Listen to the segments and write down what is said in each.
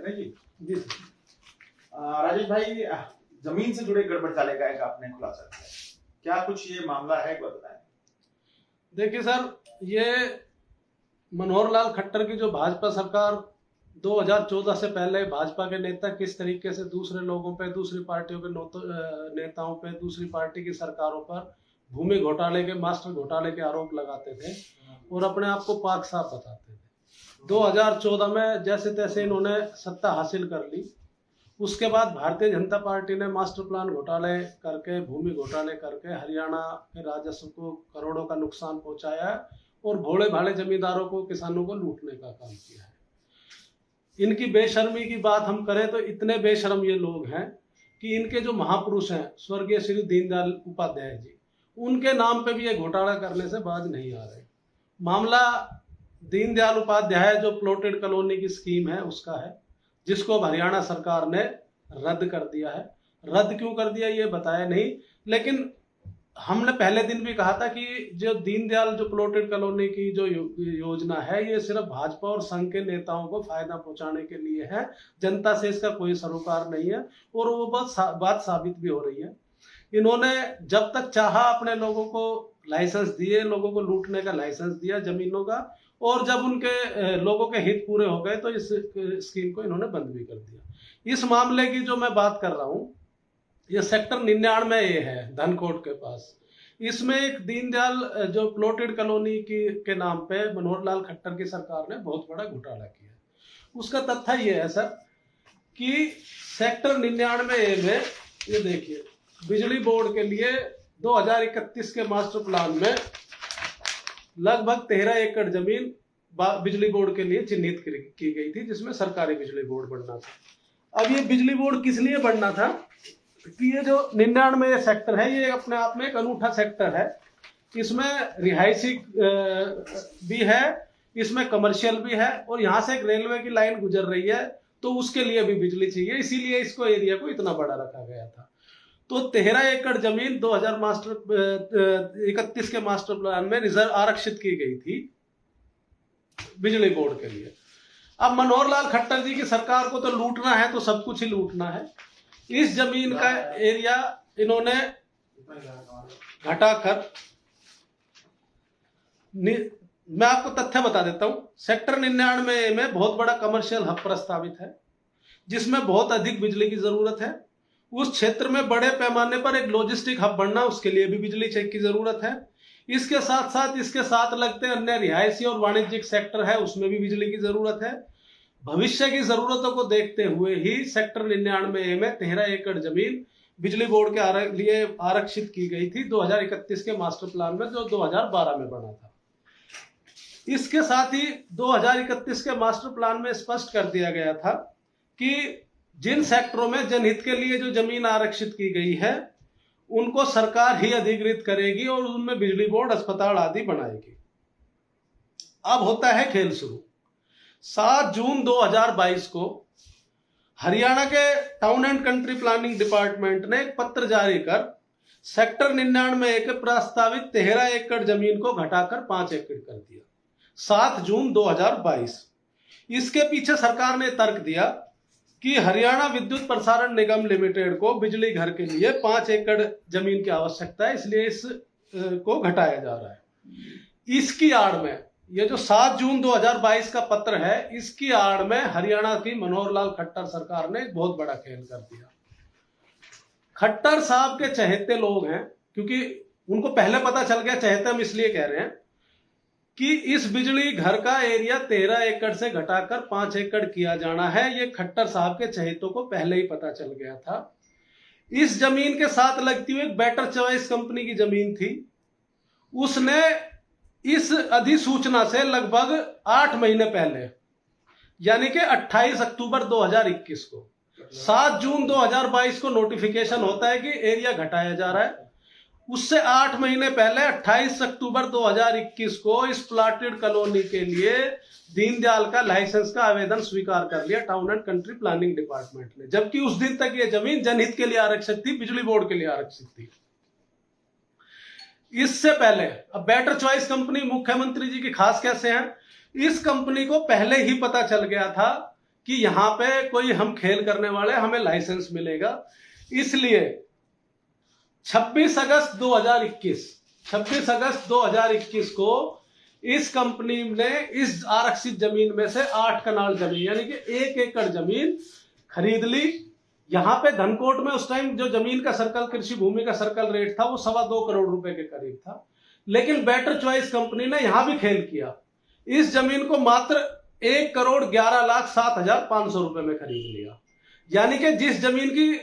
है जी। जी राजेश भाई, जमीन से जुड़े गड़बड़चाले का एक आपने खुलासा किया, क्या कुछ ये मामला है, एक बार बताएं। देखिए सर, ये मनोहर लाल खट्टर की जो भाजपा सरकार 2014 से पहले भाजपा के नेता किस तरीके से दूसरे लोगों पे, दूसरी पार्टियों के नेताओं पे, दूसरी पार्टी की सरकारों पर भूमि घोटाले के, मास्टर घोटाले के आरोप लगाते थे और अपने आप को पाक साफ बताते थे। 2014 में जैसे तैसे इन्होंने सत्ता हासिल कर ली। उसके बाद भारतीय जनता पार्टी ने मास्टर प्लान घोटाले करके, भूमि घोटाले करके हरियाणा के राजस्व को करोड़ों का नुकसान पहुंचाया और भोले भाले जमींदारों को, किसानों को लूटने का काम किया है। इनकी बेशर्मी की बात हम करें तो इतने बेशर्म ये लोग हैं कि इनके जो महापुरुष हैं स्वर्गीय श्री दीनदयाल उपाध्याय जी, उनके नाम पे भी ये घोटाला करने से बाज नहीं आ रहे। मामला दीनदयाल उपाध्याय जो प्लॉटेड कॉलोनी की स्कीम है उसका है, जिसको हरियाणा सरकार ने रद्द कर दिया है। रद्द क्यों कर दिया ये बताया नहीं, लेकिन हमने पहले दिन भी कहा था कि जो दीनदयाल जो प्लॉटेड कॉलोनी की जो योजना है, ये सिर्फ भाजपा और संघ के नेताओं को फायदा पहुंचाने के लिए है, जनता से इसका कोई सरोकार नहीं है। और वो बात साबित भी हो रही है। इन्होंने जब तक चाहा अपने लोगों को लाइसेंस दिए, लोगों को लूटने का लाइसेंस दिया जमीनों का, और जब उनके लोगों के हित पूरे हो गए तो इस स्कीम को इन्होंने बंद भी कर दिया। इस मामले की जो मैं बात कर रहा हूं, ये सेक्टर 99 है धनकोट के पास। इसमें एक दीनदयाल जो प्लॉटेड कॉलोनी के नाम पे मनोहर लाल खट्टर की सरकार ने बहुत बड़ा घोटाला किया। उसका तथ्य ये है सर कि सेक्टर 99 में ये देखिए, बिजली बोर्ड के लिए 2031 के मास्टर प्लान में लगभग 13 एकड़ जमीन बिजली बोर्ड के लिए चिन्हित की गई थी, जिसमें सरकारी बिजली बोर्ड बनना था। अब ये बिजली बोर्ड किस लिए बनना था कि ये जो 99 सेक्टर है, ये अपने आप में एक अनूठा सेक्टर है। इसमें रिहायशी भी है, इसमें कमर्शियल भी है, और यहाँ से एक रेलवे की लाइन गुजर रही है, तो उसके लिए भी बिजली चाहिए। इसीलिए इसको एरिया को इतना बड़ा रखा गया था। तो 13 एकड़ जमीन 2031 के मास्टर प्लान में रिजर्व आरक्षित की गई थी बिजली बोर्ड के लिए। अब मनोहर लाल खट्टर जी की सरकार को तो लूटना है, तो सब कुछ ही लूटना है। इस जमीन का एरिया इन्होंने घटाकर, मैं आपको तथ्य बता देता हूं, सेक्टर 99 में बहुत बड़ा कमर्शियल हब प्रस्तावित है, जिसमें बहुत अधिक बिजली की जरूरत है। उस क्षेत्र में बड़े पैमाने पर एक लॉजिस्टिक हब बनना, उसके लिए भी बिजली की जरूरत है। इसके साथ साथ इसके साथ लगते अन्य रिहायशी और वाणिज्यिक सेक्टर है, उसमें भी बिजली की जरूरत है। भविष्य की जरूरतों को देखते हुए ही सेक्टर 99 में 13 एकड़ जमीन बिजली बोर्ड के लिए आरक्षित की गई थी 2031 के मास्टर प्लान में, जो 2012 में बना था। इसके साथ ही 2031 के मास्टर प्लान में स्पष्ट कर दिया गया था कि जिन सेक्टरों में जनहित के लिए जो जमीन आरक्षित की गई है, उनको सरकार ही अधिकृत करेगी और उनमें बिजली बोर्ड, अस्पताल आदि बनाएगी। अब होता है खेल शुरू। 7 जून 2022 को हरियाणा के town and country planning department ने एक पत्र जारी कर सेक्टर 99 के प्रस्तावित 13 एकड़ जमीन को घटाकर 5 एकड़ कर दिया। 7 जून 2022। इसके पीछे सरकार ने तर्क दिया कि हरियाणा विद्युत प्रसारण निगम लिमिटेड को बिजली घर के लिए 5 एकड़ जमीन की आवश्यकता है, इसलिए इस को घटाया जा रहा है। इसकी आड़ में ये जो 7 जून 2022 का पत्र है, इसकी आड़ में हरियाणा की मनोहर लाल खट्टर सरकार ने एक बहुत बड़ा खेल कर दिया। खट्टर साहब के चहेते लोग हैं, क्योंकि उनको पहले पता चल गया, चहेते हम इसलिए कह रहे हैं कि इस बिजली घर का एरिया 13 एकड़ से घटाकर 5 एकड़ किया जाना है। ये खट्टर साहब के चहेतों को पहले ही पता चल गया था। इस जमीन के साथ लगती हुई एक बेटर चॉइस कंपनी की जमीन थी, उसने इस अधिसूचना से लगभग 8 महीने पहले, यानी कि 28 अक्टूबर 2021 को, 7 जून 2022 को नोटिफिकेशन होता है कि एरिया घटाया जा रहा है। उससे 8 महीने पहले 28 अक्टूबर 2021 को इस प्लॉटेड कॉलोनी के लिए दीनदयाल का लाइसेंस का आवेदन स्वीकार कर लिया town and country planning department ने, जबकि उस दिन तक यह जमीन जनहित के लिए आरक्षित थी, बिजली बोर्ड के लिए आरक्षित थी। इससे पहले, अब बेटर चॉइस कंपनी मुख्यमंत्री जी की खास कैसे हैं, इस कंपनी को पहले ही पता चल गया था कि यहाँ पे कोई हम खेल करने वाले, हमें लाइसेंस मिलेगा। इसलिए 26 अगस्त 2021 को इस कंपनी ने इस आरक्षित जमीन में से 8 कनाल जमीन यानी कि 1 एकड़ जमीन खरीद ली। यहाँ पे धनकोट में उस टाइम जो जमीन का सर्कल, कृषि भूमि का सर्कल रेट था वो 2.25 करोड़ रुपए के करीब था। लेकिन बेटर चॉइस कंपनी ने यहां भी खेल किया, इस जमीन को मात्र 1,11,07,500 रुपए में खरीद लिया। यानी कि जिस जमीन की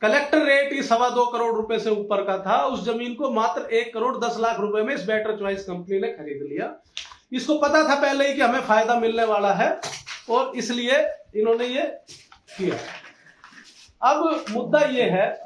कलेक्टर रेट ही 2.25 करोड़ रुपए से ऊपर का था, उस जमीन को मात्र 1,10,00,000 रुपए में इस बेटर चॉइस कंपनी ने खरीद लिया। इसको पता था पहले ही कि हमें फायदा मिलने वाला है और इसलिए इन्होंने ये किया। अब मुद्दा ये है,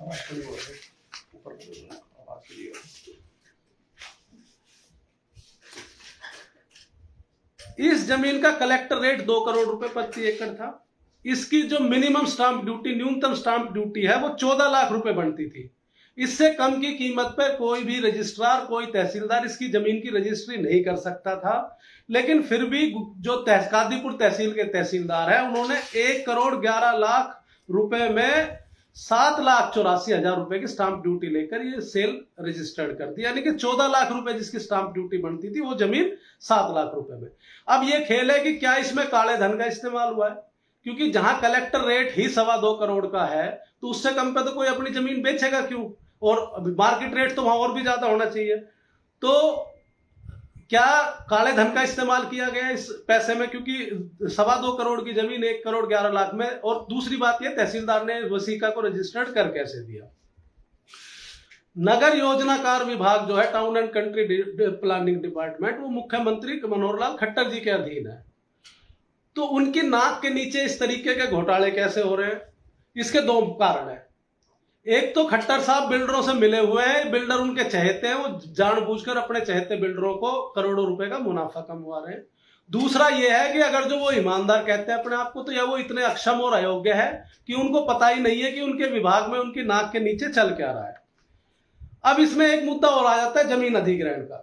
इस जमीन का कलेक्टर रेट 2 करोड़ रुपए प्रति एकड़ था। इसकी जो मिनिमम स्टांप ड्यूटी, न्यूनतम स्टांप ड्यूटी है वो 14 लाख रुपए बनती थी। इससे कम की कीमत पर कोई भी रजिस्ट्रार, कोई तहसीलदार इसकी जमीन की रजिस्ट्री नहीं कर सकता था। लेकिन फिर भी जो कादीपुर तहसील के तहसीलदार है, उन्होंने 1,11,00,000 रुपए में 7,84,000 रुपए की स्टांप ड्यूटी लेकर ये सेल रजिस्टर्ड कर दी। यानी कि 14 लाख रुपए जिसकी स्टांप ड्यूटी बनती थी, वो जमीन 7 लाख रुपए में। अब ये खेल है कि क्या इसमें काले धन का इस्तेमाल हुआ है, क्योंकि जहां कलेक्टर रेट ही 2.25 करोड़ का है तो उससे कम पे तो कोई अपनी जमीन बेचेगा क्यों, और मार्केट रेट तो वहां और भी ज्यादा होना चाहिए। तो क्या काले धन का इस्तेमाल किया गया इस पैसे में, क्योंकि 2.25 करोड़ की जमीन 1,11,00,000 में। और दूसरी बात यह, तहसीलदार ने वसीका को रजिस्टर्ड कर कैसे दिया। नगर योजनाकार विभाग जो है, town and country planning department, वो मुख्यमंत्री मनोहर लाल खट्टर जी के अधीन है। तो उनकी नाक के नीचे इस तरीके के घोटाले कैसे हो रहे हैं, इसके 2 कारण है। एक तो खट्टर साहब बिल्डरों से मिले हुए हैं, बिल्डर उनके चहेते हैं, वो जानबूझकर अपने चहेते बिल्डरों को करोड़ों रुपए का मुनाफा कमवा रहे हैं। दूसरा यह है कि अगर जो वो ईमानदार कहते हैं अपने आप को, तो या वो इतने अक्षम और अयोग्य है कि उनको पता ही नहीं है कि उनके विभाग में उनकी नाक के नीचे चल क्या रहा है। अब इसमें एक मुद्दा और आ जाता है जमीन अधिग्रहण का,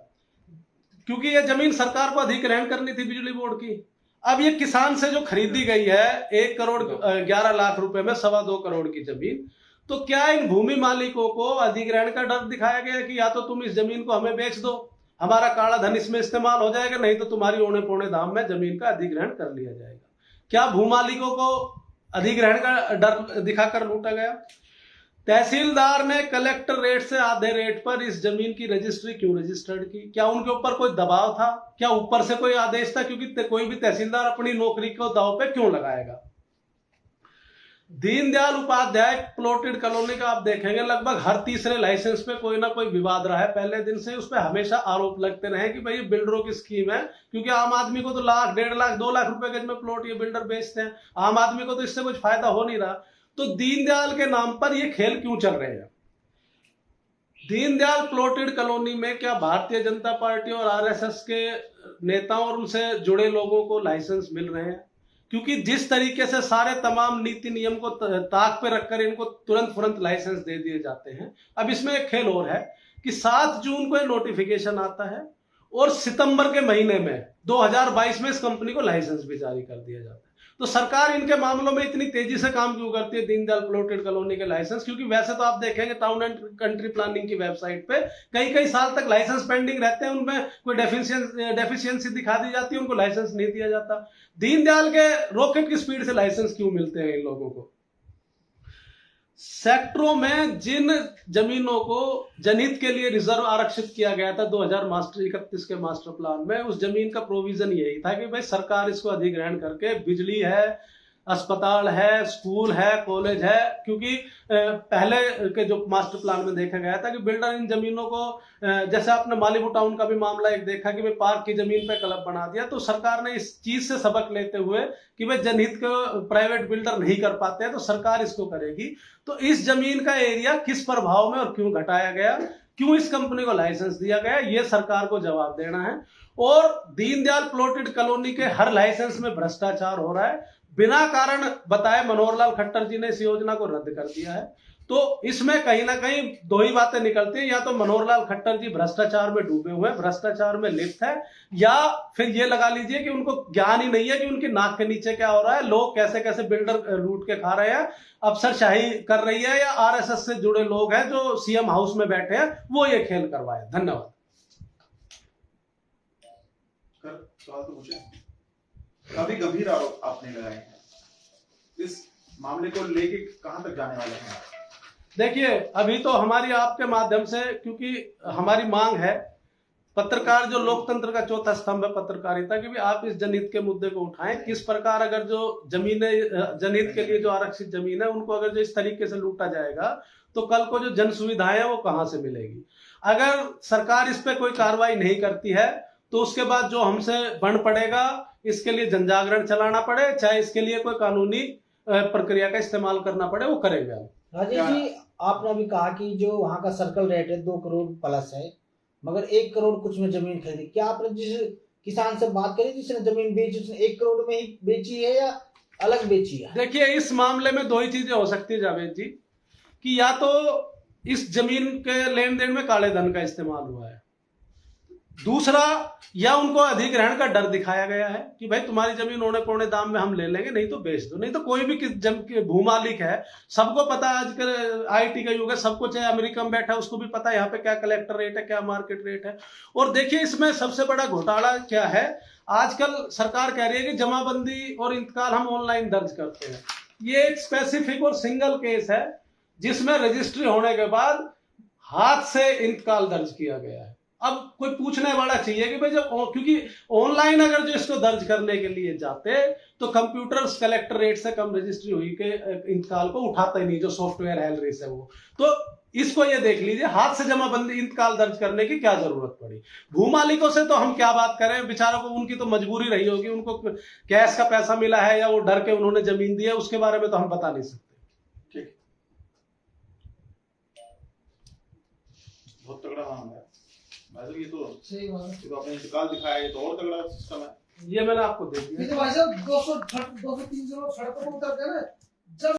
क्योंकि यह जमीन सरकार को अधिग्रहण करनी थी बिजली बोर्ड की। अब ये किसान से जो खरीदी गई है 1,11,00,000 रुपए में 2.25 करोड़ की जमीन, तो क्या इन भूमि मालिकों को अधिग्रहण का डर दिखाया गया कि या तो तुम इस जमीन को हमें बेच दो, हमारा काला धन इसमें इस्तेमाल हो जाएगा, नहीं तो तुम्हारी औने पौने दाम में जमीन का अधिग्रहण कर लिया जाएगा। क्या भूमालिकों को अधिग्रहण का डर दिखाकर लूटा गया? तहसीलदार ने कलेक्टर रेट से आधे रेट पर इस जमीन की रजिस्ट्री क्यों रजिस्टर्ड की? क्या उनके ऊपर कोई दबाव था? क्या ऊपर से कोई आदेश था? क्योंकि कोई भी तहसीलदार अपनी नौकरी को दांव पे क्यों लगाएगा? दीनदयाल उपाध्याय प्लॉटेड कॉलोनी का आप देखेंगे लगभग हर तीसरे लाइसेंस पे कोई ना कोई विवाद रहा है। पहले दिन से उस पर हमेशा आरोप लगते रहे कि भाई ये बिल्डरों की स्कीम है, क्योंकि आम आदमी को तो 1,00,000, 1.5 लाख, 2 लाख रुपए गज में प्लॉट ये बिल्डर बेचते हैं, आम आदमी को तो इससे कुछ फायदा हो नहीं रहा। तो दीनदयाल के नाम पर ये खेल क्यों चल रहे हैं? दीनदयाल प्लॉटेड कॉलोनी में क्या भारतीय जनता पार्टी और आरएसएस के नेताओं और उनसे जुड़े लोगों को लाइसेंस मिल रहे हैं? क्योंकि जिस तरीके से सारे तमाम नीति नियम को ताक पे रखकर इनको तुरंत लाइसेंस दे दिए जाते हैं। अब इसमें एक खेल और है कि 7 जून को नोटिफिकेशन आता है और सितंबर के महीने में 2022 में इस कंपनी को लाइसेंस भी जारी कर दिया जाता है। तो सरकार इनके मामलों में इतनी तेजी से काम क्यों करती है दीनदयाल प्लॉटेड कॉलोनी के लाइसेंस? क्योंकि वैसे तो आप देखेंगे टाउन एंड कंट्री प्लानिंग की वेबसाइट पे कई साल तक लाइसेंस पेंडिंग रहते हैं, उनमें कोई डेफिशिएंसी दिखा दी जाती है, उनको लाइसेंस नहीं दिया जाता। दीनदयाल के रॉकेट की स्पीड से लाइसेंस क्यों मिलते हैं इन लोगों को? सेक्टरों में जिन जमीनों को जनहित के लिए रिजर्व आरक्षित किया गया था 2031 के मास्टर प्लान में, उस जमीन का प्रोविजन यही था कि भाई सरकार इसको अधिग्रहण करके बिजली है, अस्पताल है, स्कूल है, कॉलेज है। क्योंकि पहले के जो मास्टर प्लान में देखा गया था कि बिल्डर इन जमीनों को, जैसे आपने मालिबू टाउन का भी मामला एक देखा कि भाई पार्क की जमीन पे क्लब बना दिया, तो सरकार ने इस चीज से सबक लेते हुए कि भाई जनहित को प्राइवेट बिल्डर नहीं कर पाते हैं तो सरकार इसको करेगी। तो इस जमीन का एरिया किस प्रभाव में और क्यों घटाया गया, क्यों इस कंपनी को लाइसेंस दिया गया, ये सरकार को जवाब देना है। और दीनदयाल प्लॉटेड कॉलोनी के हर लाइसेंस में भ्रष्टाचार हो रहा है। बिना कारण बताए मनोहर लाल खट्टर जी ने इस योजना को रद्द कर दिया है। तो इसमें कहीं ना कहीं दो ही बातें निकलती हैं, या तो मनोहर लाल खट्टर जी भ्रष्टाचार में डूबे हुए हैं, भ्रष्टाचार में लिप्त है, या फिर ये लगा लीजिए कि उनको ज्ञान ही नहीं है कि उनकी नाक के नीचे क्या हो रहा है, लोग कैसे कैसे बिल्डर लूट के खा रहे हैं, अफसरशाही कर रही है, या आरएसएस से जुड़े लोग हैं जो सीएम हाउस में बैठे हैं वो ये खेल करवाए। धन्यवाद। सवाल तो पूछे। काफी गंभीर आरोप आपने लगाए हैं, इस मामले को लेके कहां तक जाने वाले हैं? देखिए, अभी तो हमारी आपके माध्यम से, क्योंकि हमारी मांग है, पत्रकार जो लोकतंत्र का चौथा स्तंभ है पत्रकारिता की, भी आप इस जनहित के मुद्दे को उठाएं। किस प्रकार अगर जो जमीनें जनहित के लिए जो आरक्षित जमीन है उनको अगर जो इस तरीके से लूटा जाएगा तो कल को जो जन सुविधाएं है वो कहां से मिलेगी। अगर सरकार इस पे कोई कार्रवाई नहीं करती है तो उसके बाद जो हमसे बन पड़ेगा, इसके लिए जनजागरण चलाना पड़े, चाहे इसके लिए कोई कानूनी प्रक्रिया का इस्तेमाल करना पड़े, वो करेंगे हम। राजेश जी, आपने अभी कहा कि जो वहां का सर्कल रेट है 2 करोड़ प्लस है, मगर 1 करोड़ कुछ में जमीन खरीदी। क्या आपने जिस किसान से बात करी जिसने जमीन बेची, उसने 1 करोड़ में ही बेची है या अलग बेची है? देखिए, इस मामले में दो ही चीजें हो सकती है जावेद जी, कि या तो इस जमीन के लेन देन में काले धन का इस्तेमाल हुआ है, दूसरा या उनको अधिग्रहण का डर दिखाया गया है कि भाई तुम्हारी जमीन औने पौने दाम में हम ले लेंगे, नहीं तो बेच दो। नहीं तो कोई भी भूमालिक है, सबको पता है आजकल आईटी का युग है, सबको चाहे अमेरिका में बैठा है उसको भी पता है यहाँ पे क्या कलेक्टर रेट है, क्या मार्केट रेट है। और देखिए, इसमें सबसे बड़ा घोटाला क्या है, आजकल सरकार कह रही है कि जमाबंदी और इंतकाल हम ऑनलाइन दर्ज करते हैं। ये एक स्पेसिफिक और सिंगल केस है जिसमें रजिस्ट्री होने के बाद हाथ से इंतकाल दर्ज किया गया है। अब कोई पूछने वाला चाहिए कि भाई जब, क्योंकि ऑनलाइन अगर जो इसको दर्ज करने के लिए जाते तो कंप्यूटर कलेक्टर रेट से कम रजिस्ट्री हुई के इंतकाल को उठाता ही नहीं, जो सॉफ्टवेयर हेलरेस है वो। तो इसको ये देख लीजिए, हाथ से जमाबंदी इंतकाल दर्ज करने की क्या जरूरत पड़ी। भूमालिकों से तो हम क्या बात करें, बेचारों को उनकी तो मजबूरी रही होगी, उनको कैश का पैसा मिला है या वो डर के उन्होंने जमीन दी है, उसके बारे में तो हम बता नहीं सकते। ठीक, बहुत तगड़ा मामला है। ये तो सही बात है, ये तो आपने इंतकाल दिखाया, ये तो और तगड़ा सिस्टम है। ये मैंने आपको दे दिया। ये तो भाई साहब 200 300 लोग सड़कों पर उतर गए।